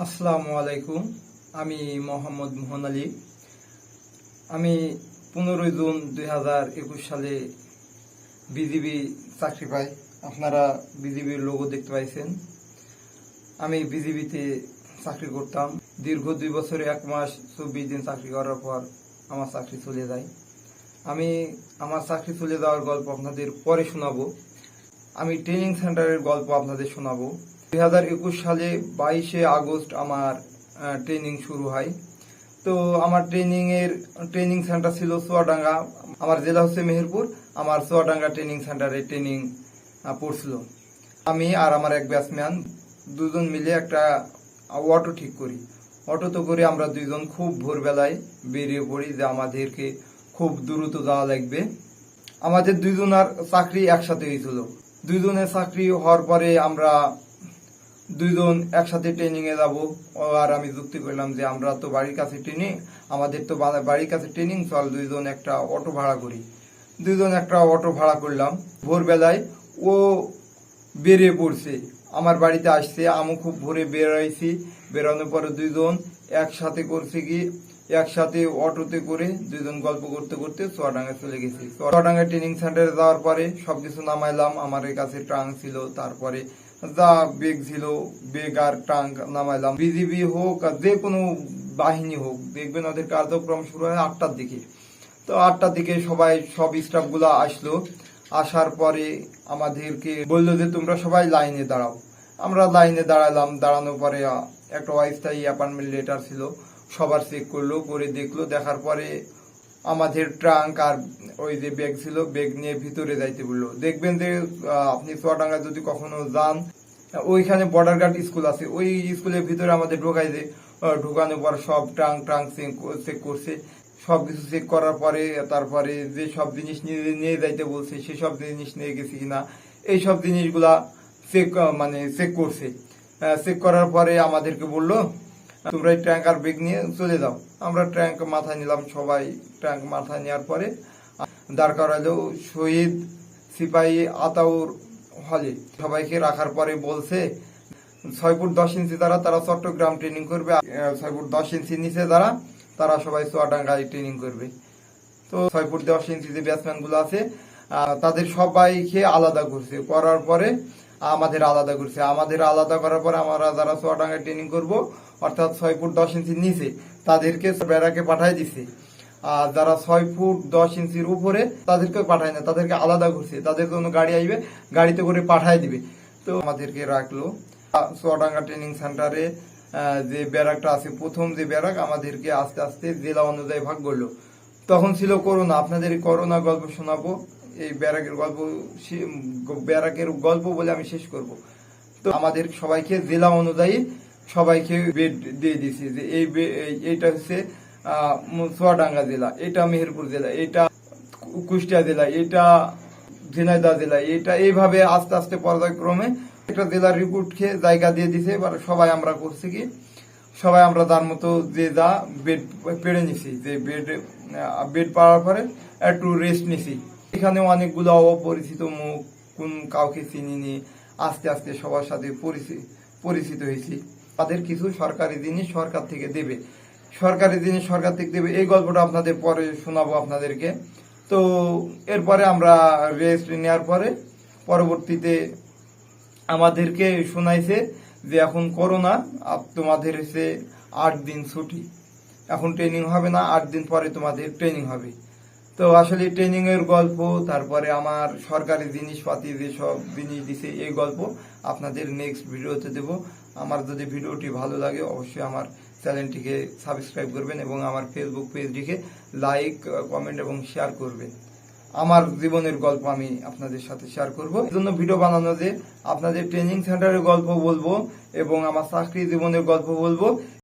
আসসালামু আলাইকুম। আমি মোহাম্মদ মোহন আলী। আমি 15 জুন 2021 সালে বিজিবি চাকরি পাই। আপনারা বিজিবির লোগো দেখতে পাইছেন। আমি বিজিবিতে চাকরি করতাম। দীর্ঘ 2 বছরে 1 মাস 24 দিন চাকরি করার পর আমার চাকরি চলে যায়। আমি আমার চাকরি চলে যাওয়ার গল্প আপনাদের পরে শোনাবো। আমি ট্রেনিং সেন্টারের গল্প আপনাদের শোনাবো। 2021 সালে 22শে আগস্ট আমার ট্রেনিং শুরু হয়। তো আমার ট্রেনিং সেন্টার ছিল চুয়াডাঙ্গা। আমার জেলা হচ্ছে মেহেরপুর। আমার চুয়াডাঙ্গা ট্রেনিং সেন্টারে ট্রেনিং পড়ছিল। আমি আর আমার এক ব্যাচম্যান দুজন মিলে একটা অটো ঠিক করি। অটোতে করে আমরা দুইজন খুব ভোরবেলায় বেরিয়ে পড়ি যে আমাদেরকে খুব দ্রুত যাওয়া লাগবে। আমাদের দুইজনের চাকরি একসাথে হয়েছিল। দুইজনের চাকরি হওয়ার পরে আমরা দুইজন একসাথে ট্রেনিং এ যাবো। আর আমি যুক্তি করলাম যে আমরা তো বাড়ির কাছে ট্রেনিং, আমাদের তো বাড়ির কাছে ট্রেনিং, চল দুইজন একটা অটো ভাড়া করি। দুইজন একটা অটো ভাড়া করলাম। ভোরবেলায় ও বেরিয়ে পড়ছে, আমার বাড়িতে আসছে। আমি খুব ভোরে বেরোইছি। বেরোনোর পরে দুইজন একসাথে করছে কি, একসাথে অটোতে করে দুইজন গল্প করতে করতে চুয়াডাঙ্গা চলে গেছি। চুয়াডাঙ্গা ট্রেনিং সেন্টারে যাওয়ার পরে সবকিছু নামাইলাম। আমার কাছে ট্রাঙ্ক ছিল, তারপরে যা বেগ ছিল, বেগ আর ট্রাঙ্ক নামাইলাম। বিজিবি হোক আর যে কোনো বাহিনী হোক, দেখবেন ওদের কার্যক্রম শুরু হয় 8টার দিকে। তো 8টার দিকে সব স্টাফ গুলা আসলো। আসার পরে আমাদেরকে বললো যে তোমরা সবাই লাইনে দাঁড়াও। আমরা লাইনে দাঁড়ালাম। দাঁড়ানোর পরে একটা অস্থায়ী অ্যাপয়েন্টমেন্ট লেটার ছিল, সবার চেক করলো, করে দেখলো। দেখার পরে আমাদের ট্রাঙ্ক আর ওই যে ব্যাগ ছিল, ব্যাগ নিয়ে ভিতরে যাইতে বললো। দেখবেন যে আপনি চুয়াডাঙ্গা যদি কখনো যান, ওইখানে বর্ডার গার্ড স্কুল আছে, ওই স্কুলের ভিতরে আমাদের ঢোকাইছে। ঢোকানোর পর সব ট্রাঙ্ক চেক করছে। সবকিছু চেক করার পরে তারপরে যে সব জিনিস নিয়ে যাইতে বলছে সেসব জিনিস নিয়ে গেছি কিনা, এইসব জিনিসগুলা চেক করছে। চেক করার পরে আমাদেরকে বললো তোমরা এই ট্যাঙ্ক আর ব্যাগ নিয়ে চলে যাও। আমরা ট্যাঙ্ক মাথায় নিলাম। সবাই ট্যাঙ্ক মাথায় নেওয়ার পরে দাঁড় করাইলো শহীদ সিপাহী আতাউর হলে। সবাইকে রাখার পরে বলছে 6 ফুট 10 ইঞ্চি তারা চট্টগ্রাম ট্রেনিং করবে, 6 ফুট 10 ইঞ্চি নিচে তারা সবাই চুয়াডাঙ্গায় ট্রেনিং করবে। তো 6 ফুট 10 ইঞ্চি যে ব্যাটসম্যান গুলো আছে তাদের সবাইকে আলাদা করছে। করার পরে আমাদের আলাদা করার পরে আমরা যারা চুয়াডাঙ্গায় ট্রেনিং করব, অর্থাৎ 6 ফুট 10 ইঞ্চি নিচে, তাদেরকে ব্যারাকে পাঠাই দিছে। আর যারা 6 ফুট 10 ইঞ্চির উপরে তাদেরকে পাঠায় না, তাদেরকে আলাদা করছে। তাদের কোনো গাড়ি আইবে, গাড়িতে করে পাঠাই দিবে। তো আমাদেরকে রাখলো চুয়াডাঙ্গা ট্রেনিং সেন্টারে। যে ব্যারাকটা আছে, প্রথম যে ব্যারাক, আমাদেরকে আস্তে আস্তে জেলা অনুযায়ী ভাগ করলো। তখন ছিল করোনা। আপনাদের করোনা গল্প শোনাবো। এই ব্যারাকের গল্প বলে আমি শেষ করব। তো আমাদের সবাইকে জেলা অনুযায়ী সবাইকে বেড দিয়ে দিছি যে এইটা হচ্ছে চুয়াডাঙ্গা জেলা, এটা মেহেরপুর জেলা, এটা কুষ্টিয়া জেলা, এটা ঝিনাইদহ জেলা, এটা এইভাবে আস্তে আস্তে পর্যায়ক্রমে একটা জেলার রিপোর্টকে জায়গা দিয়ে দিছে। এবার সবাই আমরা করছি কি, সবাই আমরা তার মতো যে যা বেড পেড়ে নিছি। যে বেড পাওয়ার পরে একটু রেস্ট নিছি। এখানে অনেকগুলো অপরিচিত মুখ, কাউকে চিনিনি। আস্তে আস্তে সবার সাথে পরিচিত হয়েছি। তাদের কিছু সরকারি জিনিস সরকার থেকে দেবে, এই গল্পটা আপনাদের পরে শোনাবো আপনাদেরকে। তো এরপরে আমরা রেস্ট নেওয়ার পরে পরবর্তীতে আমাদেরকে শোনাইছে যে এখন করোনা, তোমাদের হচ্ছে 8 দিন ছুটি, এখন ট্রেনিং হবে না, 8 দিন পরে তোমাদের ট্রেনিং হবে। তো আসলে ট্রেনিং এর গল্প, তারপরে আমার সরকারি জিনিসপাতি যে সব জিনিস দিছে, এই গল্প আপনাদের নেক্সট ভিডিওতে দেব। আমার যদি ভিডিওটি ভালো লাগে অবশ্যই আমার চ্যানেলটিকে সাবস্ক্রাইব করবেন এবং আমার ফেসবুক পেজটিকে লাইক, কমেন্ট এবং শেয়ার করবেন। আমার জীবনের গল্প আমি আপনাদের সাথে শেয়ার করব। এই জন্য ভিডিও বানানো যে আপনাদের ট্রেনিং সেন্টারের গল্প বলবো এবং আমার চাকরি জীবনের গল্প বলবো।